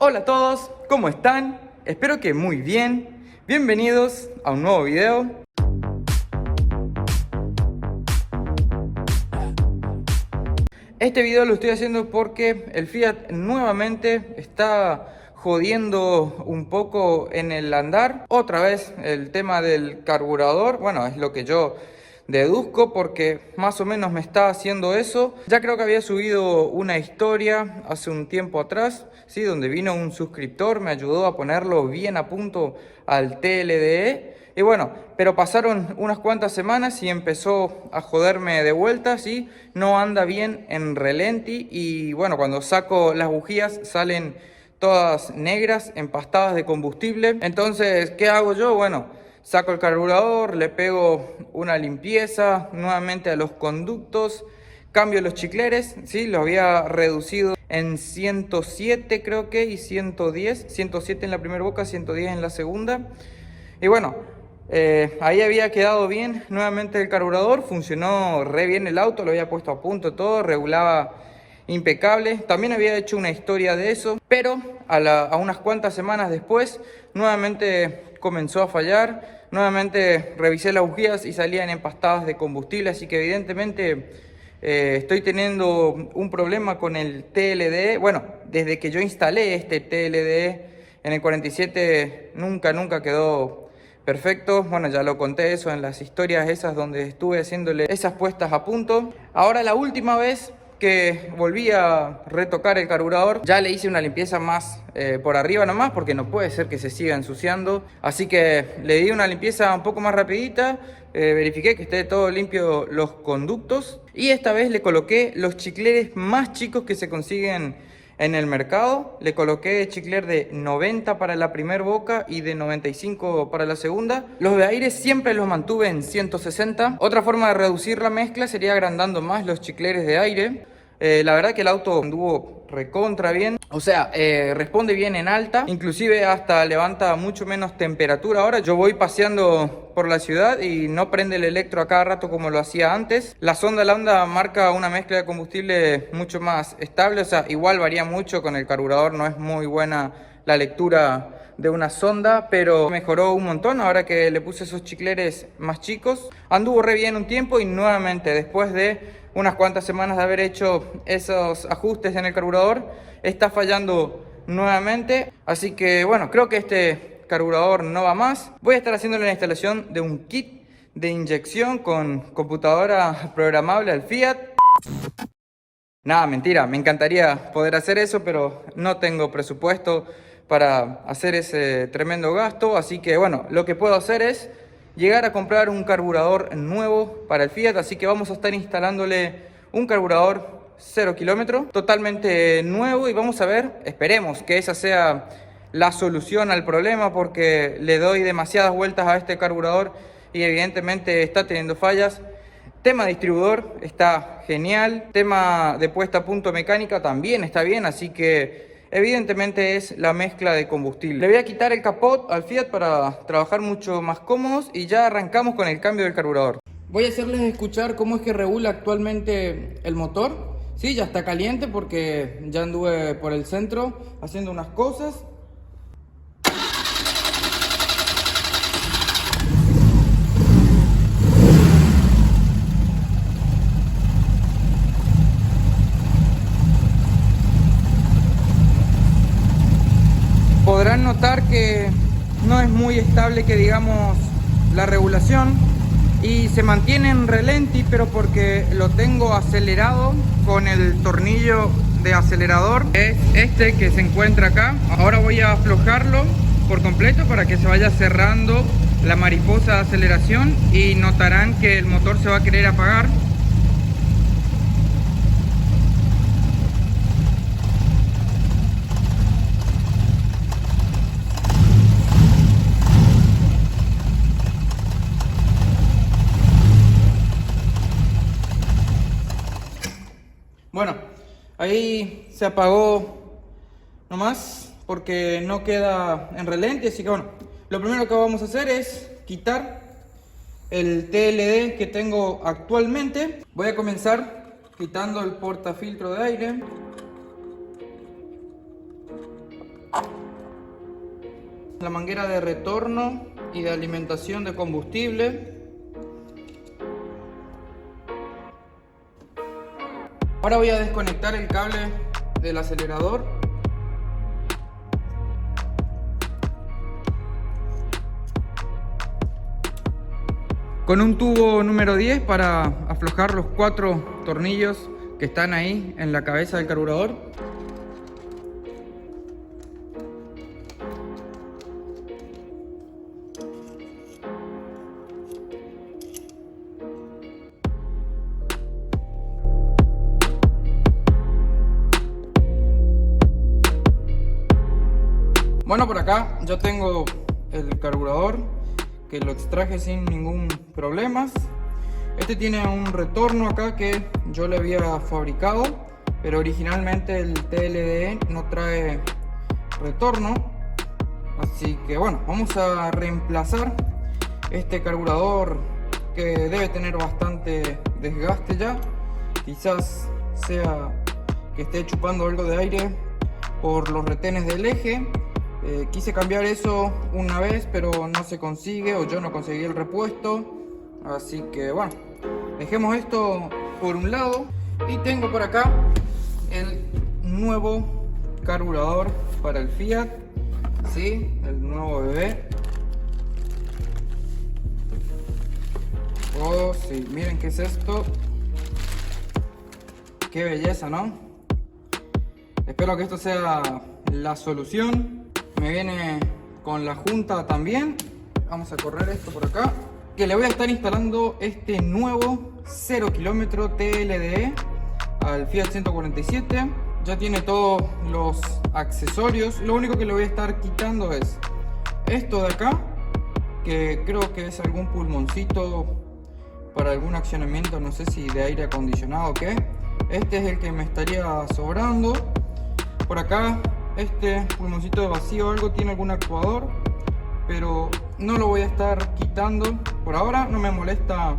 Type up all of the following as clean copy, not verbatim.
Hola a todos, ¿cómo están? Espero que muy bien. Bienvenidos a un nuevo video. Este video lo estoy haciendo porque el Fiat nuevamente está jodiendo un poco en el andar. Otra vez el tema del carburador, bueno, es lo que yo deduzco porque más o menos me está haciendo eso. Ya creo que había subido una historia hace un tiempo atrás, ¿sí? Donde vino un suscriptor, me ayudó a ponerlo bien a punto al TLDE. Y bueno, pero pasaron unas cuantas semanas y empezó a joderme de vuelta, ¿sí? No anda bien en relenti y bueno, cuando saco las bujías salen todas negras, empastadas de combustible. Entonces, ¿qué hago yo? Bueno, saco el carburador, le pego una limpieza nuevamente a los conductos, cambio los chicleres, ¿sí? Los había reducido en 107 creo que y 110, 107 en la primera boca, 110 en la segunda. Y bueno, ahí había quedado bien nuevamente el carburador, funcionó re bien el auto, lo había puesto a punto todo, regulaba impecable. También había hecho una historia de eso, pero a unas cuantas semanas después nuevamente comenzó a fallar. Nuevamente revisé las bujías y salían empastadas de combustible, así que evidentemente estoy teniendo un problema con el TLD. Bueno, desde que yo instalé este TLD en el 47 nunca quedó perfecto. Bueno, ya lo conté eso en las historias esas donde estuve haciéndole esas puestas a punto. Ahora la última vez que volví a retocar el carburador, ya le hice una limpieza más por arriba nomás, porque no puede ser que se siga ensuciando. Así que le di una limpieza un poco más rapidita, verifiqué que esté todo limpio los conductos y esta vez le coloqué los chicleres más chicos que se consiguen en el mercado. Le coloqué chicler de 90 para la primera boca y de 95 para la segunda. Los de aire siempre los mantuve en 160. Otra forma de reducir la mezcla sería agrandando más los chicleres de aire. La verdad que el auto anduvo recontra bien, o sea, responde bien en alta, inclusive hasta levanta mucho menos temperatura. Ahora yo voy paseando por la ciudad y no prende el electro a cada rato como lo hacía antes. La sonda lambda marca una mezcla de combustible mucho más estable, o sea, igual varía mucho con el carburador, no es muy buena la lectura de una sonda, pero mejoró un montón ahora que le puse esos chicleres más chicos. Anduvo re bien un tiempo y nuevamente después de unas cuantas semanas de haber hecho esos ajustes en el carburador, está fallando nuevamente. Así que bueno, creo que este carburador no va más. Voy a estar haciendo la instalación de un kit de inyección con computadora programable al Fiat. Nada, mentira, me encantaría poder hacer eso, pero no tengo presupuesto para hacer ese tremendo gasto. Así que bueno, lo que puedo hacer es llegar a comprar un carburador nuevo para el Fiat. Así que vamos a estar instalándole un carburador 0 kilómetros, totalmente nuevo. Y vamos a ver, esperemos que esa sea la solución al problema, porque le doy demasiadas vueltas a este carburador y evidentemente está teniendo fallas. Tema distribuidor está genial, tema de puesta a punto mecánica también está bien, así que evidentemente es la mezcla de combustible. Le voy a quitar el capot al Fiat para trabajar mucho más cómodos y ya arrancamos con el cambio del carburador. Voy a hacerles escuchar cómo es que regula actualmente el motor. Sí, ya está caliente porque ya anduve por el centro haciendo unas cosas. Podrán notar que no es muy estable, que digamos, la regulación, y se mantiene en relenti, pero porque lo tengo acelerado con el tornillo de acelerador, es este que se encuentra acá. Ahora voy a aflojarlo por completo para que se vaya cerrando la mariposa de aceleración y notarán que el motor se va a querer apagar. Bueno, ahí se apagó nomás porque no queda en relente, así que bueno, lo primero que vamos a hacer es quitar el TLD que tengo actualmente. Voy a comenzar quitando el portafiltro de aire. la manguera de retorno y de alimentación de combustible. Ahora voy a desconectar el cable del acelerador. Con un tubo número 10 para aflojar los 4 tornillos que están ahí en la cabeza del carburador. Bueno, por acá yo tengo el carburador que lo extraje sin ningún problema. Este tiene un retorno acá que yo le había fabricado, pero originalmente el TLDE no trae retorno. Así que bueno, vamos a reemplazar este carburador que debe tener bastante desgaste ya. Quizás sea que esté chupando algo de aire por los retenes del eje. Quise cambiar eso una vez, pero no se consigue, o yo no conseguí el repuesto. Así que bueno, dejemos esto por un lado. Y tengo por acá el nuevo carburador para el Fiat. Sí, el nuevo bebé. Oh, sí, miren qué es esto. Qué belleza, ¿no? Espero que esto sea la solución. Me viene con la junta también. Vamos a correr esto por acá. Que le voy a estar instalando este nuevo 0 kilómetro TLDE al Fiat 147. Ya tiene todos los accesorios. Lo único que le voy a estar quitando es esto de acá, que creo que es algún pulmoncito para algún accionamiento, no sé si de aire acondicionado o qué. Este es el que me estaría sobrando. Por acá este pulmoncito de vacío o algo tiene algún actuador, pero no lo voy a estar quitando por ahora, no me molesta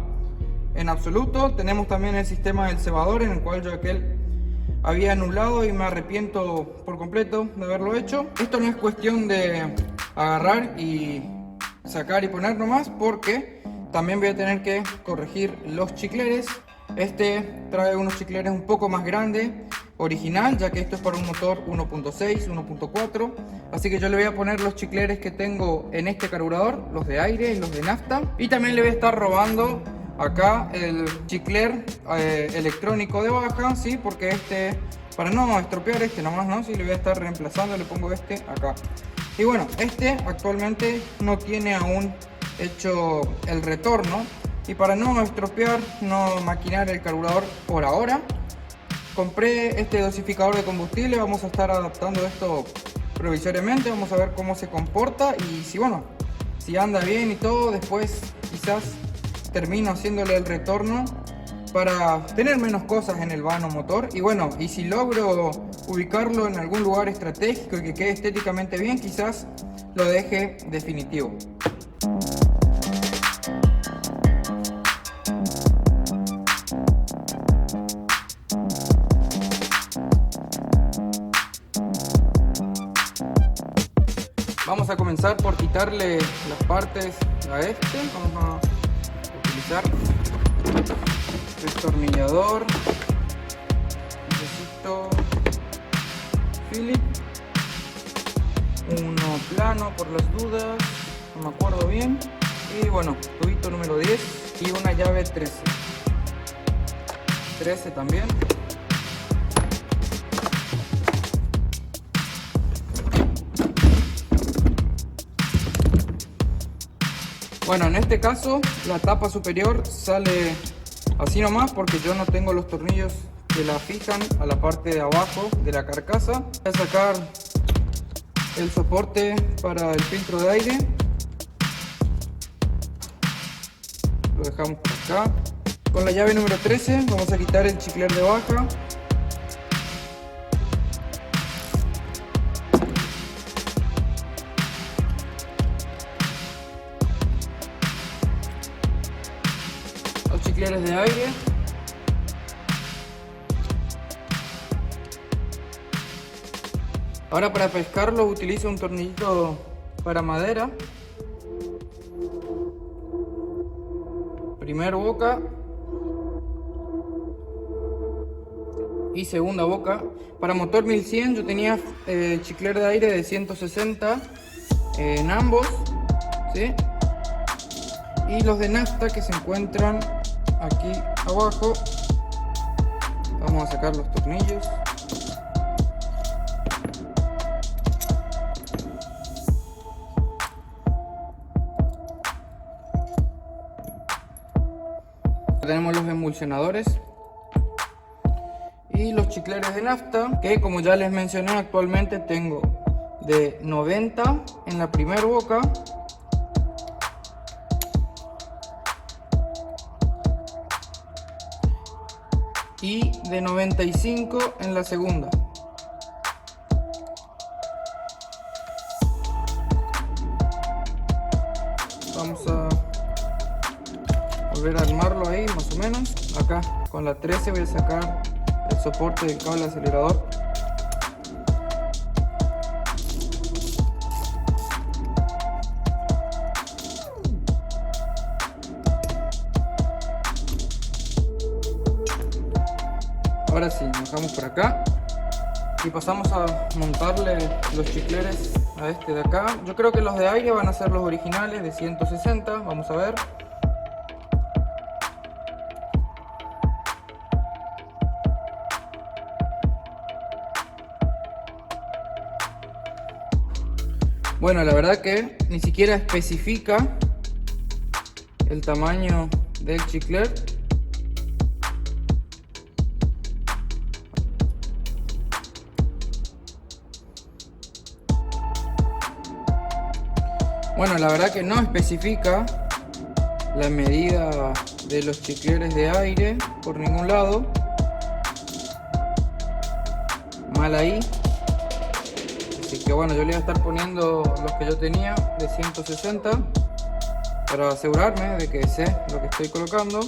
en absoluto. Tenemos también el sistema del cebador, en el cual yo aquel había anulado y me arrepiento por completo de haberlo hecho. Esto no es cuestión de agarrar y sacar y poner nomás, porque también voy a tener que corregir los chicleres. Este trae unos chicleres un poco más grandes, original, ya que esto es para un motor 1.6, 1.4. Así que yo le voy a poner los chicleres que tengo en este carburador, los de aire y los de nafta. Y también le voy a estar robando acá el chicler electrónico de baja, ¿sí? Porque este, para no estropear este nomás, ¿no? Sí, le voy a estar reemplazando, le pongo este acá. Y bueno, este actualmente no tiene aún hecho el retorno. Y para no estropear, no maquinar el carburador por ahora, compré este dosificador de combustible. Vamos a estar adaptando esto provisoriamente, vamos a ver cómo se comporta y si bueno, si anda bien y todo, después quizás termino haciéndole el retorno para tener menos cosas en el vano motor. Y bueno, y si logro ubicarlo en algún lugar estratégico y que quede estéticamente bien, quizás lo deje definitivo. Vamos a comenzar por quitarle las partes a este. Vamos a utilizar destornillador. Necesito Phillips, uno plano por las dudas, no me acuerdo bien. Y bueno, tubito número 10 y una llave 13. 13 también. Bueno, en este caso la tapa superior sale así nomás porque yo no tengo los tornillos que la fijan a la parte de abajo de la carcasa. Voy a sacar el soporte para el filtro de aire. Lo dejamos por acá. Con la llave número 13 vamos a quitar el chicler de baja. Chicleres de aire. Ahora para pescarlo utilizo un tornillito para madera. Primer boca y segunda boca. Para motor 1100 yo tenía chicler de aire de 160 en ambos, ¿sí? Y los de nafta que se encuentran aquí abajo. Vamos a sacar los tornillos. Tenemos los emulsionadores y los chicleres de nafta, que como ya les mencioné, actualmente tengo de 90 en la primera boca y de 95 en la segunda. Vamos a volver a armarlo ahí más o menos. Acá con la 13 voy a sacar el soporte del cable acelerador. Ahora sí, nos vamos por acá y pasamos a montarle los chicleres a este de acá. Yo creo que los de aire van a ser los originales de 160, vamos a ver. Bueno, la verdad que ni siquiera especifica el tamaño del chicler. Bueno, la verdad que no especifica la medida de los chicleres de aire por ningún lado. Mal ahí. Así que bueno, yo le voy a estar poniendo los que yo tenía de 160 para asegurarme de que sé lo que estoy colocando.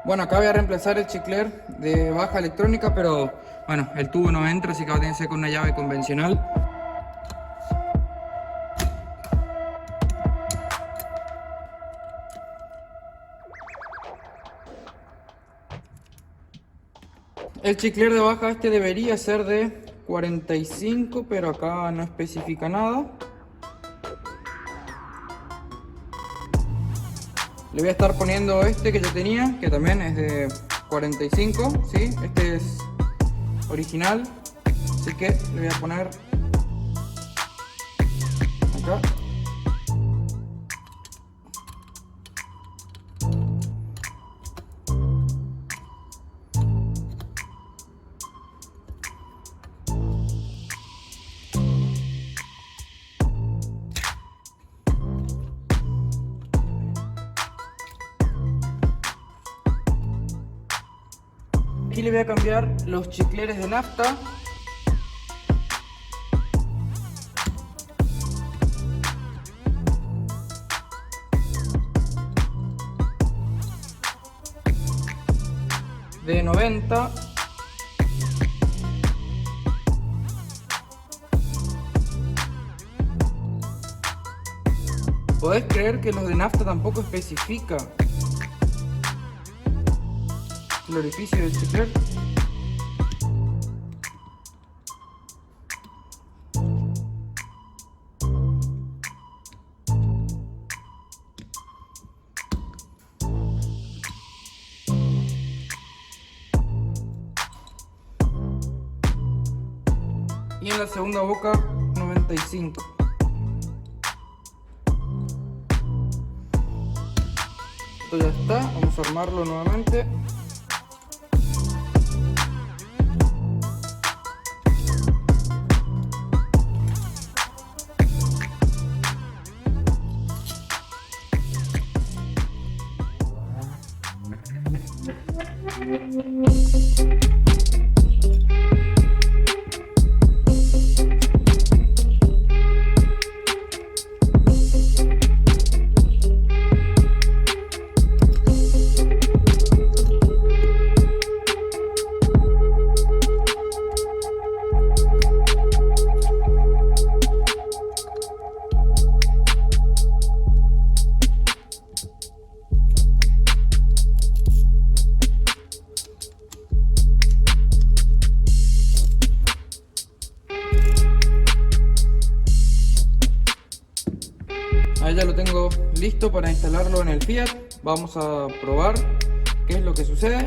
Bueno, acá voy a reemplazar el chicler de baja electrónica, pero bueno, el tubo no entra, así que va a tener que ser con una llave convencional. El chicler de baja este debería ser de 45, pero acá no especifica nada. Le voy a estar poniendo este que yo tenía, que también es de 45, ¿sí? Este es original, así que le voy a poner acá. Aquí le voy a cambiar los chicleres de nafta. De 90. ¿Podés creer que los de nafta tampoco especifica el orificio del chicler? Y en la segunda boca 95. Esto ya está, vamos a armarlo nuevamente. listo para instalarlo en el Fiat. Vamos a probar qué es lo que sucede.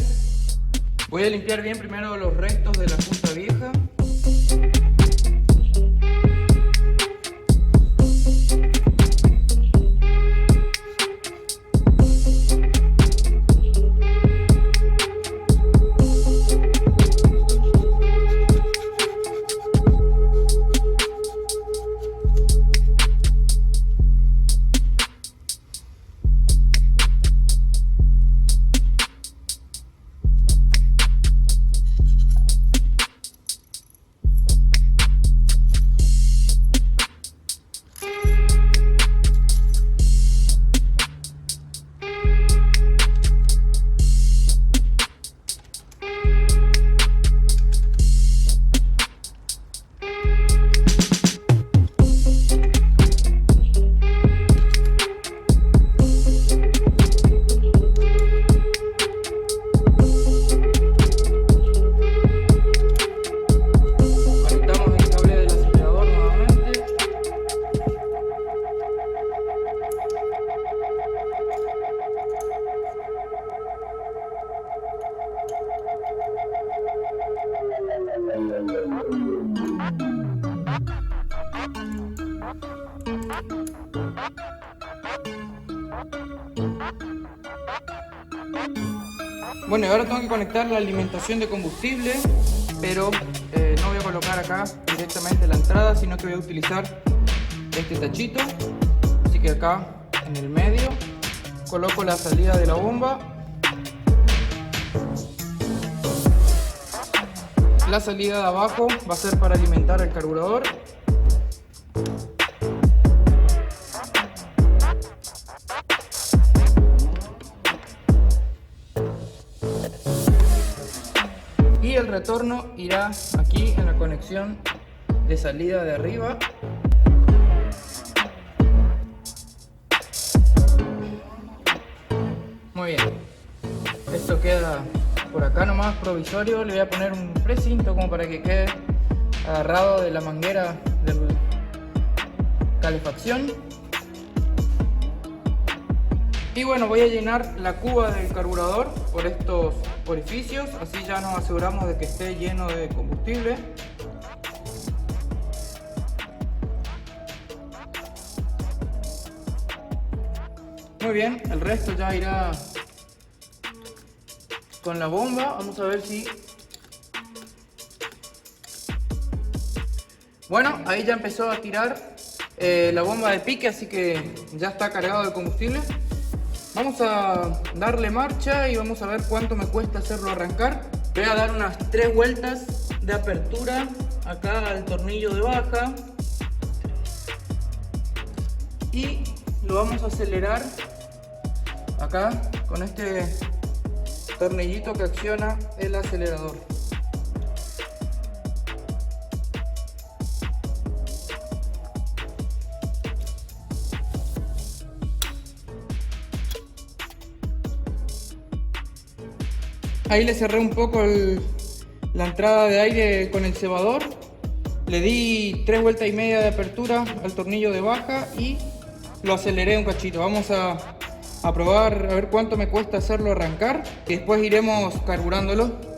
Voy a limpiar bien primero los restos de la junta vieja. Bueno, y ahora tengo que conectar la alimentación de combustible, pero no voy a colocar acá directamente la entrada, sino que voy a utilizar este tachito. Así que acá en el medio coloco la salida de la bomba. La salida de abajo va a ser para alimentar el carburador. Y el retorno irá aquí en la conexión de salida de arriba. Muy bien. Esto queda por acá nomás provisorio. Le voy a poner un precinto como para que quede agarrado de la manguera de calefacción. Y bueno, voy a llenar la cuba del carburador por estos orificios, así ya nos aseguramos de que esté lleno de combustible. Muy bien, el resto ya irá con la bomba. Vamos a ver si... Bueno, ahí ya empezó a tirar la bomba de pique, así que ya está cargado de combustible. Vamos a darle marcha y vamos a ver cuánto me cuesta hacerlo arrancar. Voy a dar unas 3 vueltas de apertura acá al tornillo de baja. Y lo vamos a acelerar acá con este tornillito que acciona el acelerador. Ahí le cerré un poco la entrada de aire con el cebador. Le di 3 vueltas y media de apertura al tornillo de baja y lo aceleré un cachito. Vamos a probar a ver cuánto me cuesta hacerlo arrancar y después iremos carburándolo.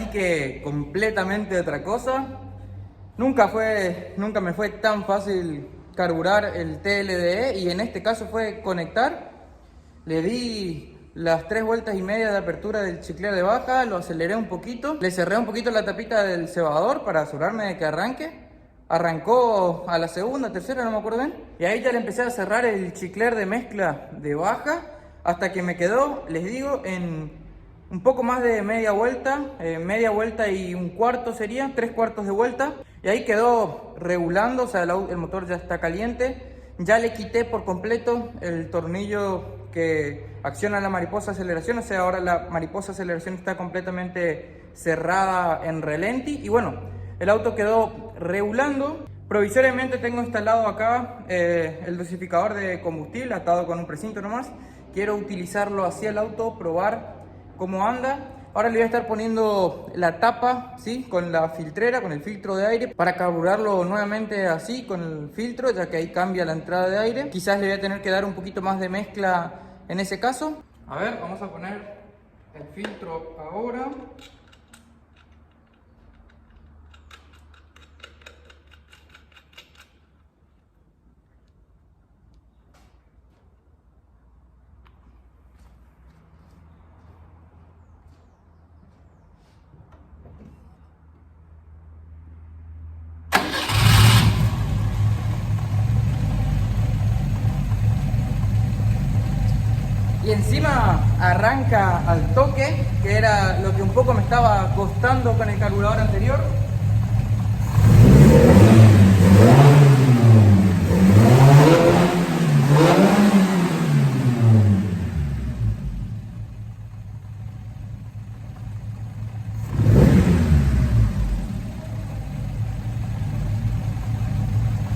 sí que completamente otra cosa. Nunca me fue tan fácil carburar el TLDE, y en este caso fue conectar. Le di las 3,5 vueltas de apertura del chicler de baja, lo aceleré un poquito, le cerré un poquito la tapita del cebador para asegurarme de que arranque. Arrancó a la segunda, tercera, no me acuerdo bien. Y ahí ya le empecé a cerrar el chicler de mezcla de baja hasta que me quedó, les digo, en un poco más de media vuelta y un cuarto sería, 3/4 de vuelta. Y ahí quedó regulando, o sea, el motor ya está caliente. Ya le quité por completo el tornillo que acciona la mariposa aceleración, o sea, ahora la mariposa aceleración está completamente cerrada en relenti. Y bueno, el auto quedó regulando. Provisoriamente tengo instalado acá el dosificador de combustible atado con un precinto nomás. Quiero utilizarlo hacia el auto, probar cómo anda. Ahora le voy a estar poniendo la tapa, ¿sí?, con la filtrera, con el filtro de aire, para carburarlo nuevamente así, con el filtro, ya que ahí cambia la entrada de aire. Quizás le voy a tener que dar un poquito más de mezcla en ese caso. A ver, vamos a poner el filtro ahora. Y encima arranca al toque, que era lo que un poco me estaba costando con el carburador anterior.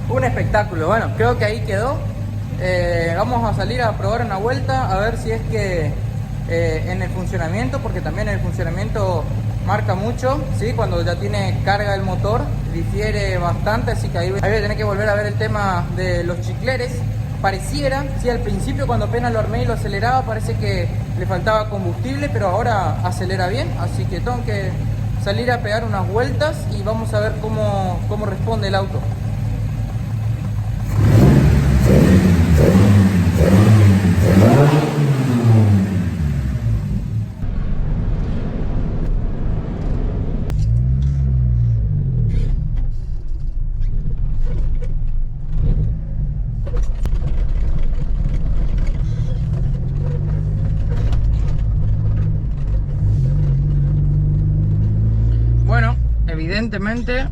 Un espectáculo. Bueno, creo que ahí quedó. Vamos a salir a probar una vuelta a ver si es que en el funcionamiento, porque también el funcionamiento marca mucho, ¿sí? Cuando ya tiene carga el motor difiere bastante, así que ahí voy a tener que volver a ver el tema de los chicleres. Pareciera, sí, al principio cuando apenas lo armé y lo aceleraba parece que le faltaba combustible, pero ahora acelera bien, así que tengo que salir a pegar unas vueltas y vamos a ver cómo responde el auto. Bueno, evidentemente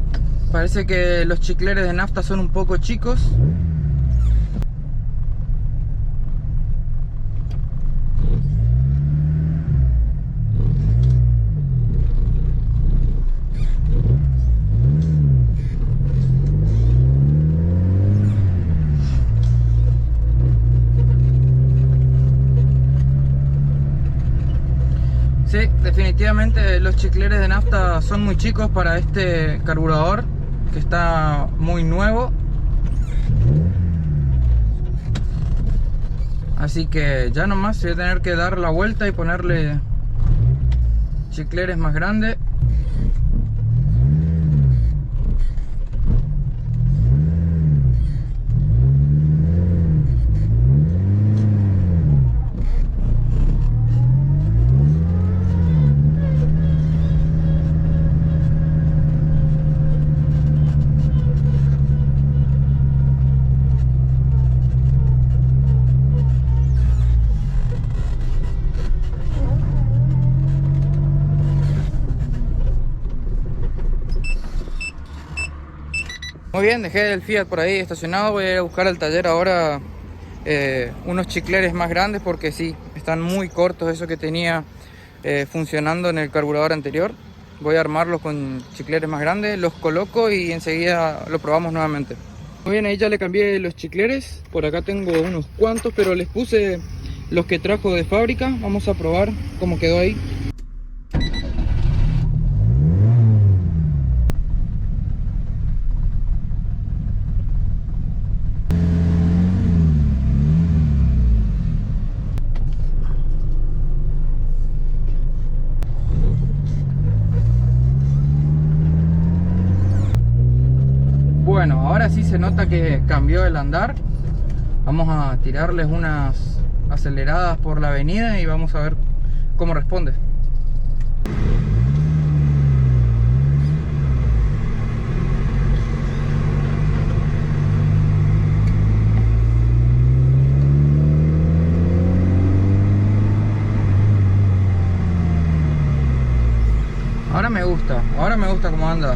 parece que los chicleres de nafta son un poco chicos. Sí, definitivamente los chicleres de nafta son muy chicos para este carburador, que está muy nuevo. Así que ya nomás voy a tener que dar la vuelta y ponerle chicleres más grandes. Muy bien, dejé el Fiat por ahí estacionado. Voy a ir a buscar al taller ahora unos chicleres más grandes, porque sí, están muy cortos eso que tenía funcionando en el carburador anterior. Voy a armarlos con chicleres más grandes, los coloco y enseguida lo probamos nuevamente. Muy bien, ahí ya le cambié los chicleres. Por acá tengo unos cuantos, pero les puse los que trajo de fábrica. Vamos a probar cómo quedó ahí. ahora sí se nota que cambió el andar. Vamos a tirarles unas aceleradas por la avenida y vamos a ver cómo responde. Ahora me gusta cómo anda.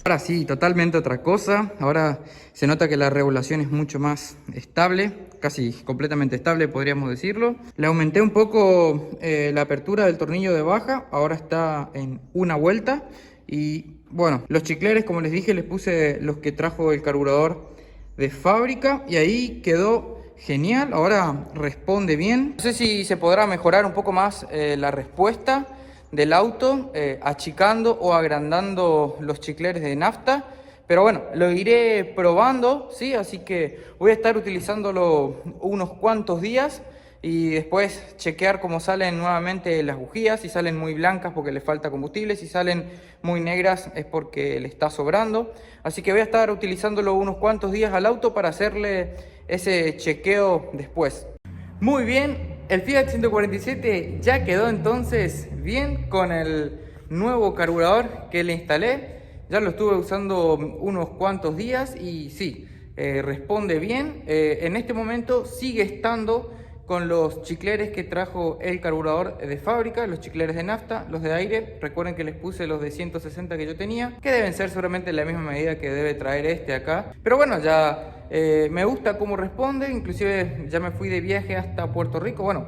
Ahora sí, totalmente otra cosa. Ahora se nota que la regulación es mucho más estable, casi completamente estable, podríamos decirlo. Le aumenté un poco la apertura del tornillo de baja, ahora está en una vuelta. Y bueno, los chicleres, como les dije, les puse los que trajo el carburador de fábrica y ahí quedó genial. Ahora responde bien. No sé si se podrá mejorar un poco más la respuesta del auto, achicando o agrandando los chicleres de nafta, pero bueno, lo iré probando, ¿sí? Así que voy a estar utilizándolo unos cuantos días y después chequear cómo salen nuevamente las bujías. Si salen muy blancas porque le falta combustible, si salen muy negras es porque le está sobrando. Así que voy a estar utilizándolo unos cuantos días al auto para hacerle ese chequeo después. Muy bien, el Fiat 147 ya quedó entonces bien con el nuevo carburador que le instalé. Ya lo estuve usando unos cuantos días y sí, responde bien. En este momento sigue estando con los chicleres que trajo el carburador de fábrica, los chicleres de nafta, los de aire. Recuerden que les puse los de 160 que yo tenía, que deben ser seguramente la misma medida que debe traer este acá. Pero bueno, ya me gusta cómo responde. Inclusive ya me fui de viaje hasta Puerto Rico. Bueno,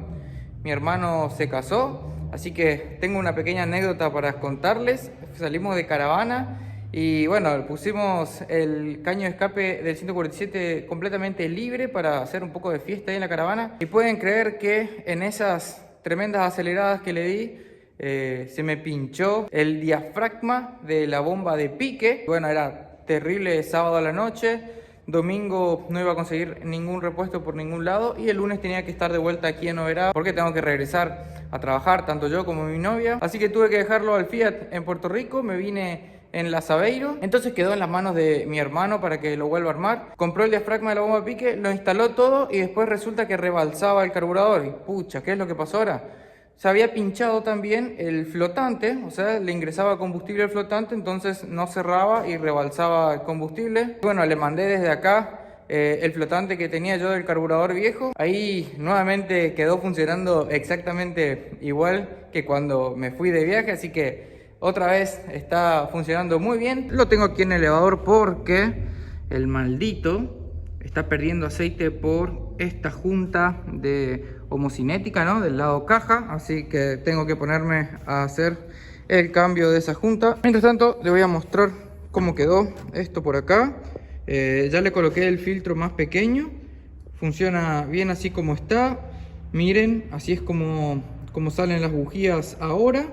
mi hermano se casó, así que tengo una pequeña anécdota para contarles. Salimos de caravana y bueno, pusimos el caño de escape del 147 completamente libre para hacer un poco de fiesta ahí en la caravana. Y pueden creer que en esas tremendas aceleradas que le di, se me pinchó el diafragma de la bomba de pique. Bueno, era terrible sábado a la noche. Domingo no iba a conseguir ningún repuesto por ningún lado y el lunes tenía que estar de vuelta aquí en Oberá porque tengo que regresar a trabajar, tanto yo como mi novia. Así que tuve que dejarlo al Fiat en Puerto Rico. Me vine en la Sabeiro, entonces quedó en las manos de mi hermano para que lo vuelva a armar. Compró el diafragma de la bomba de pique, lo instaló todo y después resulta que rebalsaba el carburador. Y pucha, ¿qué es lo que pasó ahora? Se había pinchado también el flotante, o sea, le ingresaba combustible al flotante, entonces no cerraba y rebalsaba el combustible. Bueno, le mandé desde acá el flotante que tenía yo del carburador viejo. Ahí nuevamente quedó funcionando exactamente igual que cuando me fui de viaje, así que otra vez está funcionando muy bien. Lo tengo aquí en el elevador porque el maldito está perdiendo aceite por esta junta de homocinética, ¿no? Del lado caja, así que tengo que ponerme a hacer el cambio de esa junta. Mientras tanto, le voy a mostrar cómo quedó esto por acá. Ya le coloqué el filtro más pequeño, funciona bien así como está. Miren, así es como salen las bujías ahora,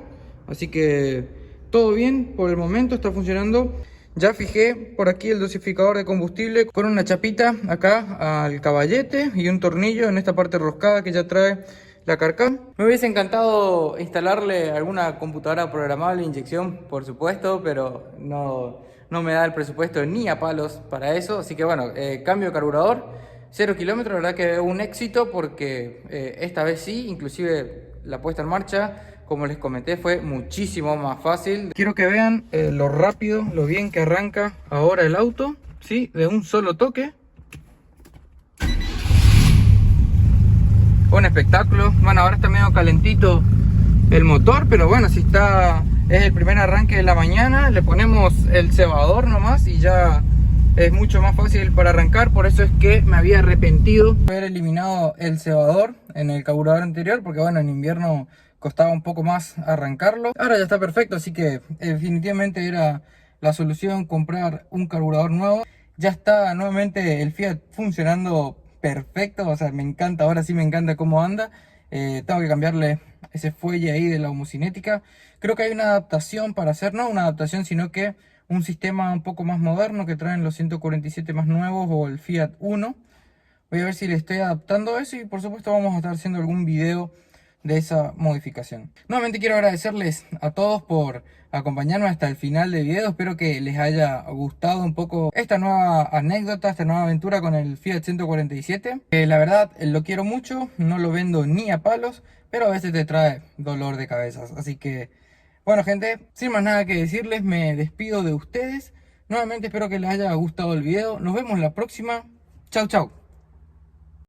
así que todo bien por el momento, está funcionando. Ya fijé por aquí el dosificador de combustible con una chapita acá al caballete y un tornillo en esta parte roscada que ya trae la carcasa. Me hubiese encantado instalarle alguna computadora programable, inyección, por supuesto, pero no me da el presupuesto ni a palos para eso. Así que bueno, cambio de carburador, 0 kilómetros, la verdad que un éxito porque esta vez sí, inclusive la puesta en marcha, como les comenté, fue muchísimo más fácil. Quiero que vean lo rápido, lo bien que arranca ahora el auto, ¿sí? De un solo toque. Un espectáculo. Bueno, ahora está medio calentito el motor, pero bueno, si es el primer arranque de la mañana, le ponemos el cebador nomás y ya es mucho más fácil para arrancar. Por eso es que me había arrepentido de haber eliminado el cebador en el carburador anterior, porque bueno, en invierno costaba un poco más arrancarlo. Ahora ya está perfecto, así que definitivamente era la solución comprar un carburador nuevo. Ya está nuevamente el Fiat funcionando perfecto, o sea, me encanta, ahora sí me encanta cómo anda. Tengo que cambiarle ese fuelle ahí de la homocinética. Creo que hay una adaptación para hacer, no una adaptación, sino que un sistema un poco más moderno que traen los 147 más nuevos o el Fiat Uno. Voy a ver si le estoy adaptando eso y por supuesto vamos a estar haciendo algún video de esa modificación. Nuevamente quiero agradecerles a todos por acompañarnos hasta el final del video. Espero que les haya gustado un poco esta nueva anécdota, esta nueva aventura con el Fiat 147. La verdad lo quiero mucho, no lo vendo ni a palos, pero a veces te trae dolor de cabezas. Así que, bueno gente, sin más nada que decirles, me despido de ustedes. Nuevamente espero que les haya gustado el video. Nos vemos la próxima. Chau, chau.